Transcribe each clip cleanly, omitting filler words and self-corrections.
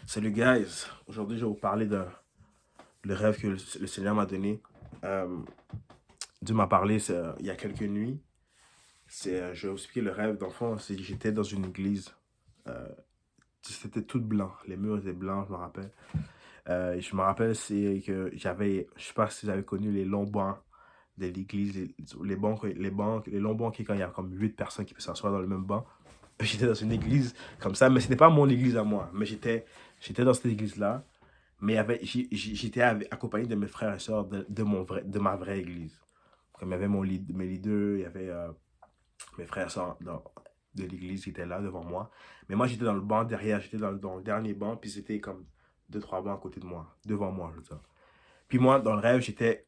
Salut guys, aujourd'hui je vais vous parler de le rêve que le Seigneur m'a donné. Euh, Dieu m'a parlé il y a quelques nuits. Je vais vous expliquer le rêve d'enfant. J'étais dans une église. Euh, C'était tout blanc. Les murs étaient blancs, je me rappelle. Je me rappelle c'est que je sais pas si vous avez connu les longs bancs de l'église, les longs bancs qui quand il y a comme 8 personnes qui peuvent s'asseoir dans le même banc. J'étais dans une église comme ça, mais c'était pas mon église à moi. Mais j'étais dans cette église-là. Mais j'étais accompagné de mes frères et sœurs de ma vraie église. Comme il y avait mes leaders, il y avait mes frères et sœurs de l'église qui étaient là devant moi. Mais moi, j'étais dans le banc derrière, j'étais dans le dernier banc, puis c'était comme deux, trois bancs à côté de moi, devant moi, je veux dire. Puis moi, dans le rêve, j'étais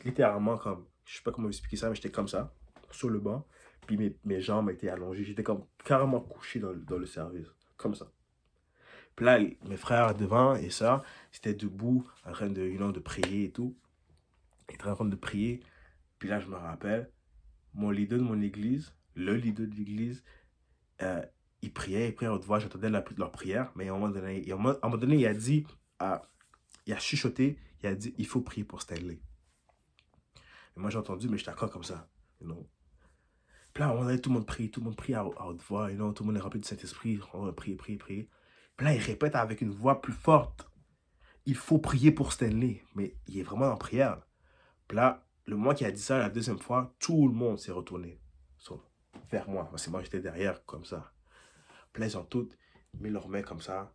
littéralement comme, je sais pas comment expliquer ça, mais j'étais comme ça, sur le banc. Puis mes jambes étaient allongées, j'étais comme carrément couché dans le service, comme ça. Puis là, mes frères devant et ça, c'était debout, en train de prier et tout. Ils étaient en train de prier. Puis là, je me rappelle, mon leader de mon église, le leader de l'église, euh, il priait à haute voix, j'entendais leur prière, mais à un moment donné, il a dit, il a chuchoté, il a dit, il faut prier pour Stanley. Et moi, j'ai entendu, mais j'étais d'accord comme ça, you know. Puis là, à un moment donné, tout le monde prie à haute voix, tout le monde est rempli du Saint-Esprit, on va prier, prier, prier. Puis là, il répète avec une voix plus forte, il faut prier pour Stanley. Mais il est vraiment en prière. Puis là, le moment qu'il a dit ça la deuxième fois, tout le monde s'est retourné vers moi. Parce que moi, j'étais derrière, comme ça. Puis là, ils ont tous mis leurs mains comme ça.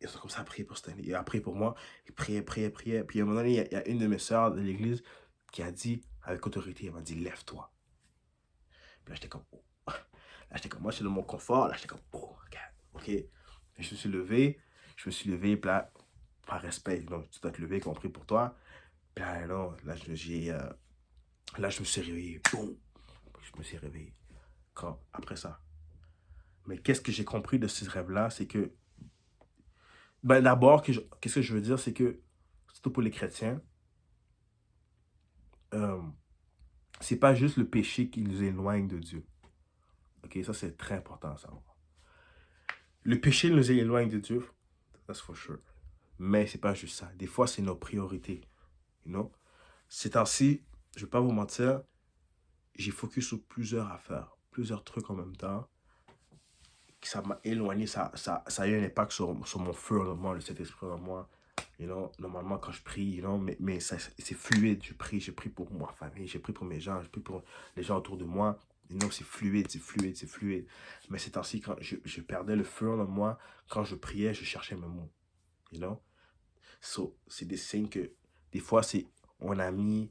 Ils ont comme ça prié pour Stanley. Et après, pour moi, ils priaient, priaient, priaient. Puis à un moment donné, il y a une de mes sœurs de l'église qui a dit, avec autorité, elle m'a dit, lève-toi. Puis là, j'étais comme, oh. Là, j'étais comme, moi, j'étais dans mon confort. Là, j'étais comme, oh, regarde, ok. Et je me suis levé, puis là, par respect, donc, tu dois te lever, qu'on prie pour toi. Puis là, non, là, je me suis réveillé. Boum! Je me suis réveillé. Après ça. Mais qu'est-ce que j'ai compris de ce rêve-là, c'est que, ben d'abord, qu'est-ce que je veux dire, c'est que, surtout pour les chrétiens, euh, c'est pas juste le péché qui nous éloigne de Dieu. Ok, ça c'est très important à savoir. Le péché nous éloigne de Dieu, that's for sure. Mais c'est pas juste ça. Des fois, c'est nos priorités. You know? Ces temps-ci, je vais pas vous mentir, j'ai focus sur plusieurs affaires, plusieurs trucs en même temps. Ça m'a éloigné, ça a eu un impact sur mon feu en moi, le Saint-Esprit en moi. Normalement, quand je prie, mais c'est fluide. Je prie pour ma famille, je prie pour mes gens, je prie pour les gens autour de moi. C'est fluide, c'est fluide, c'est fluide. Mais c'est ainsi quand je perdais le feu en moi, quand je priais, je cherchais mes mots. You know? So, c'est des signes que, des fois, on a mis,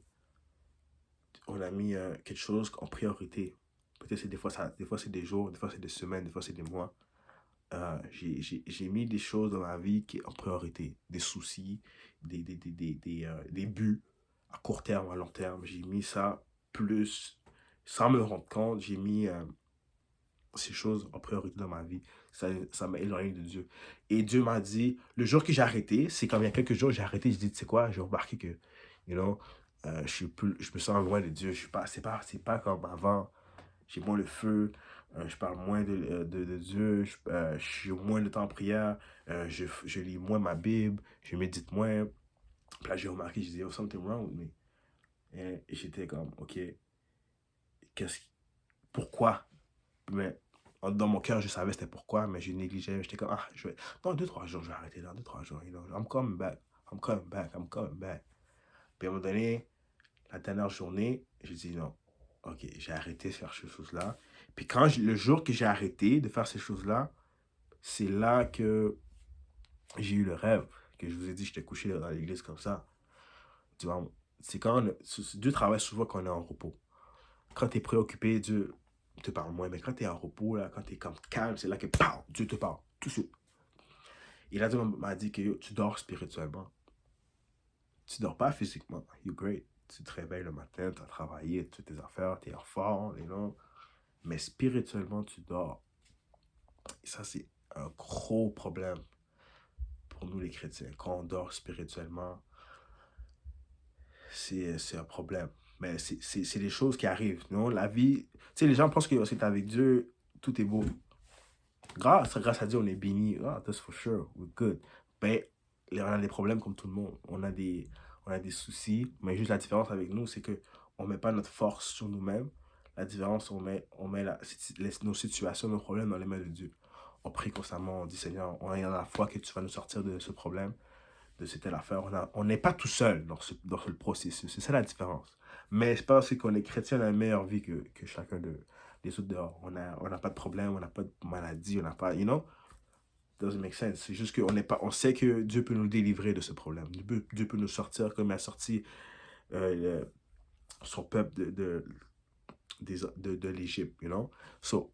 quelque chose en priorité. Peut-être c'est des fois c'est des jours, des fois c'est des semaines, des fois c'est des mois. J'ai mis des choses dans ma vie qui en priorité, des soucis, des buts à court terme, à long terme. J'ai mis ça plus, sans me rendre compte, j'ai mis ces choses en priorité dans ma vie. Ça m'a éloigné de Dieu. Et Dieu m'a dit, le jour que j'ai arrêté, c'est comme il y a quelques jours, j'ai arrêté, j'ai dit, tu sais quoi, j'ai remarqué que, you know, je me sens loin de Dieu. C'est pas comme avant. J'ai moins le feu, je parle moins de Dieu, je suis moins de temps en prière, je lis moins ma Bible, je médite moins. Puis là, j'ai remarqué, j'ai dit, oh, something wrong with me. Et j'étais comme, ok, qu'est-ce, pourquoi? Mais dans mon cœur, je savais c'était pourquoi, mais je négligeais. J'étais comme, dans 2, 3 jours, je vais arrêter, dans 2, 3 jours, I'm coming back, I'm coming back, I'm coming back. Puis à un moment donné, la dernière journée, j'ai dit non. Ok, j'ai arrêté de faire ces choses-là. Puis le jour que j'ai arrêté de faire ces choses-là, c'est là que j'ai eu le rêve. Que je vous ai dit, j'étais couché dans l'église comme ça. Tu vois, c'est Dieu travaille souvent quand on est en repos. Quand tu es préoccupé, Dieu te parle moins. Mais quand tu es en repos, là, quand tu es comme calme, c'est là que Dieu te parle. Tout de suite. Et là, Dieu m'a dit que tu dors spirituellement. Tu dors pas physiquement. You're great. Tu te réveilles le matin, tu as travaillé toutes tes affaires, tu es en forme, mais spirituellement, tu dors. Et ça, c'est un gros problème pour nous les chrétiens. Quand on dort spirituellement, c'est un problème. Mais c'est des choses qui arrivent. Non? La vie, tu sais, les gens pensent que c'est avec Dieu, tout est beau. Grâce à Dieu, on est béni. Ah, that's for sure. We're good. Ben, on a des problèmes comme tout le monde. On a des soucis. Mais juste la différence avec nous, c'est que on met pas notre force sur nous-mêmes. La différence, on met nos situations, nos problèmes dans les mains de Dieu. On prie constamment, on dit Seigneur, on est dans la foi que tu vas nous sortir de ce problème, de cette telle affaire. On n'est pas tout seul dans ce processus. C'est ça la différence. Mais je pense qu'on est chrétien, on a une meilleure vie que chacun des autres dehors. On n'a pas de problème, on n'a pas de maladie, on n'a pas, doesn't make sense. C'est juste on sait que Dieu peut nous délivrer de ce problème. Dieu peut nous sortir comme il a sorti son peuple de l'Égypte, So,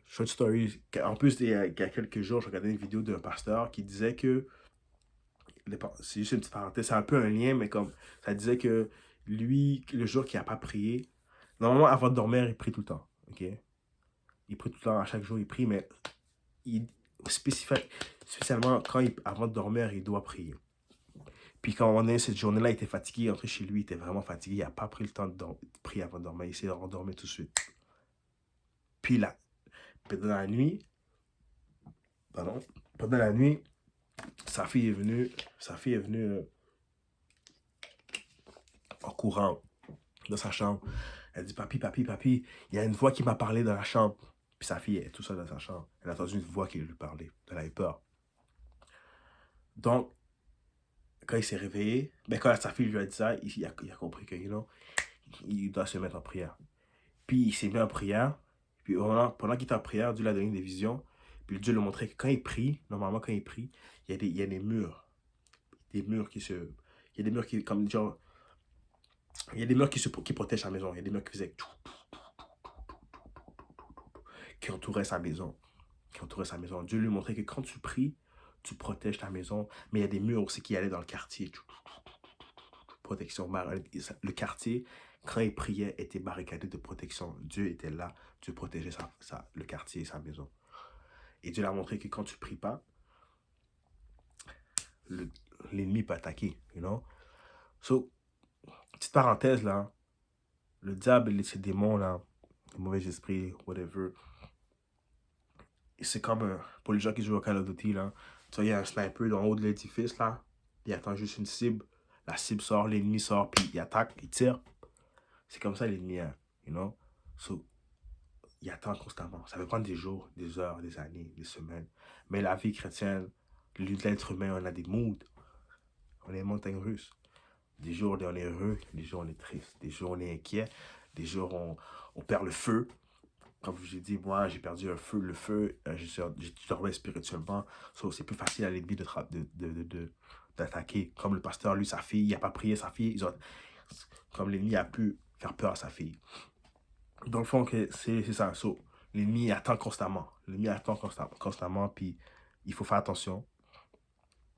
short story, en plus, il y a quelques jours, je regardais une vidéo d'un pasteur qui disait que, c'est juste une petite parenthèse, c'est un peu un lien, mais comme, ça disait que lui, le jour qu'il n'a pas prié, normalement, avant de dormir, il prie tout le temps, ok? Il prie tout le temps, à chaque jour, il prie, mais il, spécialement avant de dormir, il doit prier. Puis quand on est cette journée-là, il était fatigué, il est entré chez lui, il était vraiment fatigué, il n'a pas pris le temps de prier avant de dormir, il s'est rendormi tout de suite. Puis là, pendant la nuit, sa fille est venue en courant dans sa chambre. Elle dit, papi, papi, papi, il y a une voix qui m'a parlé dans la chambre. Puis sa fille est tout seule dans sa chambre. Elle a entendu une voix qui lui parlait. Elle avait peur. Donc, quand il s'est réveillé, quand sa fille lui a dit ça, il a compris que, il doit se mettre en prière. Puis il s'est mis en prière. Puis pendant qu'il était en prière, Dieu lui a donné des visions. Puis Dieu lui a montré que quand il prie, normalement quand il prie, il y a des murs. Il y a des murs qui, comme genre, il y a des murs qui protègent sa maison. Il y a des murs qui faisaient tout, qui entouraient sa maison. Dieu lui montrait que quand tu pries, tu protèges ta maison. Mais il y a des murs aussi qui allaient dans le quartier. Protection. Le quartier, quand il priait, était barricadé de protection. Dieu était là. Dieu protégeait le quartier et sa maison. Et Dieu l'a montré que quand tu pries pas, l'ennemi peut attaquer, So, petite parenthèse là, le diable et ses démons là, les mauvais esprits, whatever, c'est comme pour les gens qui jouent au Call of Duty là, tu vois, il y a un sniper dans le haut de l'édifice là, il attend juste une cible, la cible sort, l'ennemi sort, puis il attaque, il tire. C'est comme ça l'ennemi, So, il attend constamment. Ça peut prendre des jours, des heures, des années, des semaines. Mais la vie chrétienne, l'être humain, on a des moods. On est montagnes russes. Des jours, on est heureux, des jours, on est triste. Des jours, on est inquiet. Des jours, on perd le feu. Comme je vous ai dit, moi, j'ai perdu le feu, j'ai dormi spirituellement. So, c'est plus facile à l'ennemi d'attaquer. Comme le pasteur, lui, sa fille, il n'a pas prié sa fille. Comme l'ennemi a pu faire peur à sa fille. Dans le fond, c'est ça. So, l'ennemi attend constamment. Constamment, puis il faut faire attention.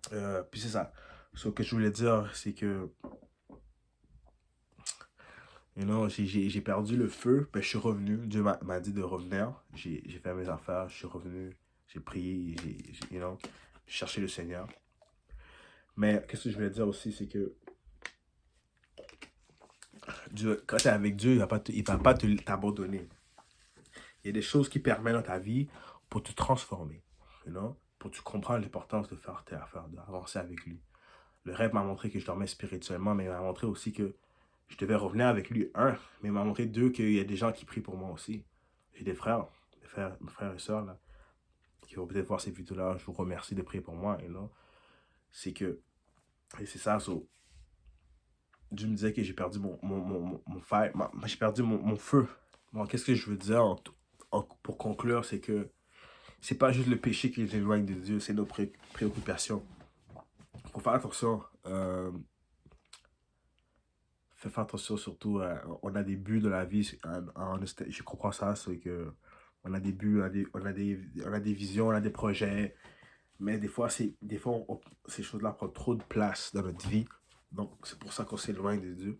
Puis c'est ça. Ce que je voulais dire, c'est que, j'ai perdu le feu, je suis revenu. Dieu m'a dit de revenir. J'ai fait mes affaires, je suis revenu. J'ai prié, j'ai cherché le Seigneur. Mais qu'est-ce que je voulais dire aussi, c'est que Dieu, quand tu es avec Dieu, il va pas t'abandonner. Il y a des choses qui permettent dans ta vie pour te transformer, pour que tu comprennes l'importance de faire tes affaires, d'avancer avec lui. Le rêve m'a montré que je dormais spirituellement, mais il m'a montré aussi que je devais revenir avec lui, mais il m'a montré deux, qu'il y a des gens qui prient pour moi aussi. J'ai des frères, mes frères et sœurs, là, qui vont peut-être voir ces vidéos-là. Je vous remercie de prier pour moi, C'est que, et c'est ça, Dieu me disait que j'ai perdu mon feu, j'ai perdu mon feu. Bon, qu'est-ce que je veux dire pour conclure, c'est que c'est pas juste le péché qui les éloigne de Dieu, c'est nos préoccupations. Faut faire attention. Faire attention surtout, on a des buts de la vie. Je comprends ça, c'est que on a des buts, on a des visions, on a des projets. Mais des fois, ces choses-là prennent trop de place dans notre vie. Donc, c'est pour ça qu'on s'éloigne de Dieu.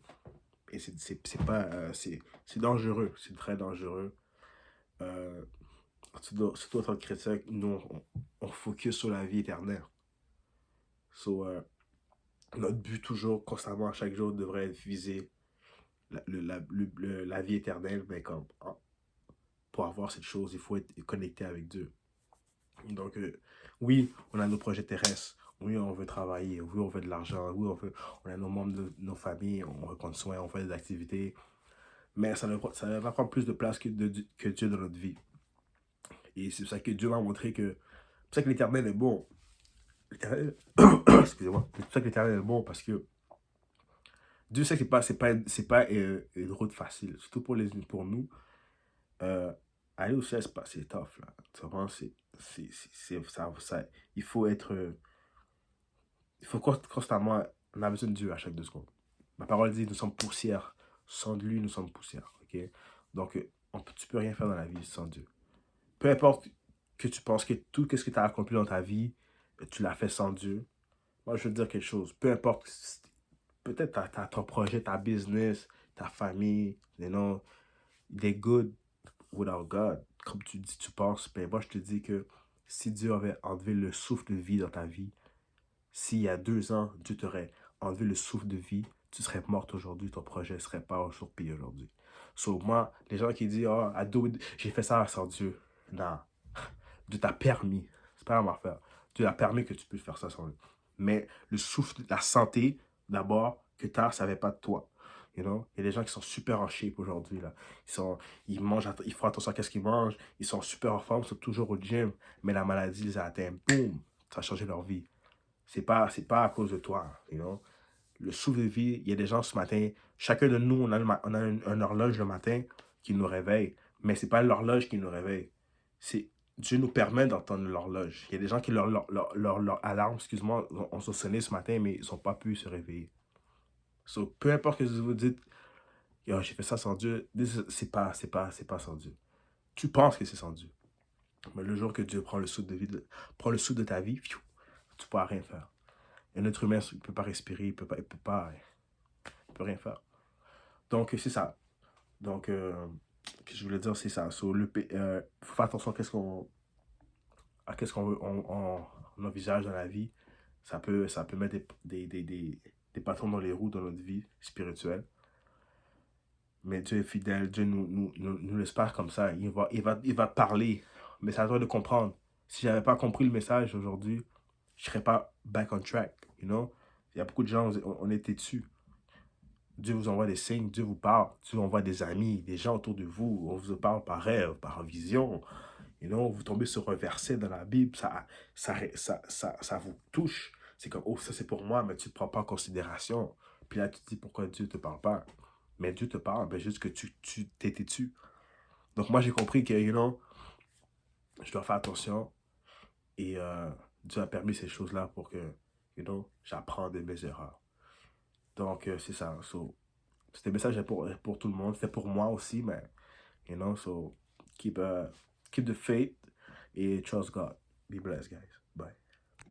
Et c'est pas, c'est dangereux, c'est très dangereux. Surtout en tant que chrétien, nous, on focus sur la vie éternelle. So, notre but toujours, constamment, à chaque jour, devrait être viser la vie éternelle, mais pour avoir cette chose, il faut être connecté avec Dieu. Donc, oui, on a nos projets terrestres. Oui, on veut travailler. Oui, on veut de l'argent. Oui, on a nos membres de nos familles. On veut prendre soin. On fait des activités. Mais ça ne va prendre plus de place que Dieu dans notre vie. Et c'est pour ça que Dieu m'a montré que. C'est pour ça que l'Éternel est bon. L'Éternel. Excusez-moi. C'est pour ça que l'Éternel est bon parce que Dieu sait que c'est pas une route facile. Surtout pour nous. Euh, Aller au ciel, c'est tough, là. Tu comprends? Il faut être. Il faut constamment. On a besoin de Dieu à chaque 2 secondes. Ma parole dit nous sommes poussière. Sans lui, nous sommes poussière. Ok? Donc, tu peux rien faire dans la vie sans Dieu. Peu importe que tu penses que tout ce que tu as accompli dans ta vie, tu l'as fait sans Dieu. Moi, je veux te dire quelque chose. Peu importe, peut-être t'as ton projet, ta business, ta famille, you know, they're good without God. Comme tu dis, tu penses, ben moi, je te dis que si Dieu avait enlevé le souffle de vie dans ta vie, s'il y a 2 ans, Dieu t'aurait enlevé le souffle de vie, tu serais morte aujourd'hui, ton projet ne serait pas sur pied aujourd'hui. So, moi, les gens qui disent, oh, j'ai fait ça sans Dieu. Non. Dieu t'a permis. C'est pas la même affaire. Dieu a permis que tu puisses faire ça sans lui. Mais le souffle, la santé, d'abord, que tu as, ça ne vient pas de toi. You know? Il y a des gens qui sont super en shape aujourd'hui. Là. Ils mangent, ils font attention à ce qu'ils mangent. Ils sont super en forme, ils sont toujours au gym. Mais la maladie les a atteints. Boum! Ça a changé leur vie. C'est pas à cause de toi. You know? Le souffle de vie, il y a des gens ce matin, chacun de nous, on a une horloge le matin qui nous réveille. Mais ce n'est pas l'horloge qui nous réveille. C'est Dieu nous permet d'entendre l'horloge. Il y a des gens qui leur alarme, excuse-moi, ont sonné ce matin, mais ils n'ont pas pu se réveiller. So, peu importe que vous dites, yo, j'ai fait ça sans Dieu, c'est pas sans Dieu. Tu penses que c'est sans Dieu. Mais le jour que Dieu prend le souffle de vie, prend le souffle de ta vie, tu ne pourras rien faire. Un être humain ne peut pas respirer, il peut rien faire. Donc, c'est ça. Donc, ce que je voulais dire, c'est ça. So, faut faire attention à qu'est-ce on envisage dans la vie. Ça peut mettre des bâtons dans les roues dans notre vie spirituelle. Mais Dieu est fidèle. Dieu nous laisse pas comme ça. Il va parler. Mais c'est à toi de comprendre. Si j'avais pas compris le message aujourd'hui, je serais pas back on track. You know? Il y a beaucoup de gens, on était dessus. Dieu vous envoie des signes, Dieu vous parle, Dieu envoie des amis, des gens autour de vous, on vous parle par rêve, par vision. You know, vous tombez sur un verset dans la Bible, ça vous touche. C'est comme, oh, ça c'est pour moi, mais tu ne prends pas en considération. Puis là, tu te dis pourquoi Dieu ne te parle pas. Mais Dieu te parle, ben juste que tu t'es têtu. Donc moi, j'ai compris que, je dois faire attention. Et Dieu a permis ces choses-là pour que, j'apprends de mes erreurs. Donc, c'est ça. So, c'était message pour tout le monde. C'était pour moi aussi, mais, so keep the faith et trust God. Be blessed, guys. Bye.